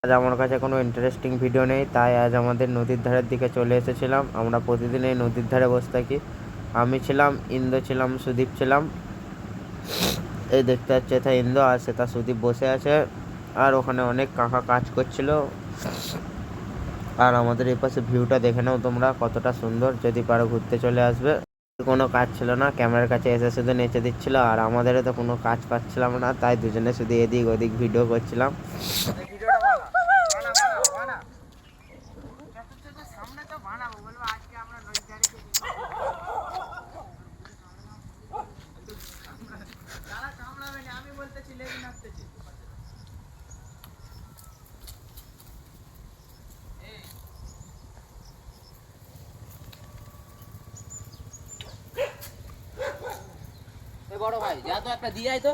আজ আমার কাছে কোনো ইন্টারেস্টিং ভিডিও নেই, তাই আজ আমাদের নদীর ধারের দিকে চলে এসেছিলাম। আমরা প্রতিদিন এই নদীর ধারে বসে থাকি। আমি ছিলাম, ইন্দ্র ছিলাম, সুদীপ ছিলাম। এই দেখতে পাচ্ছে এটা ইন্দ্র, আর সেটা সুদীপ বসে আছে। আর ওখানে অনেক কাকা কাজ করছিল। আর আমাদের এই পাশে ভিউটা দেখে নাও তোমরা, কতটা সুন্দর। যদি পারো ঘুরতে চলে আসবে। কোনো কাজ ছিল না, ক্যামেরার কাছে এসে শুধু নেচে দিচ্ছিল। আর আমাদেরও তো কোনো কাজ পাচ্ছিলাম না, তাই দুজনে শুধু এদিক ওদিক ভিডিও করছিলাম। বড় ভাই যা তো একটা দিয়ে আয় তো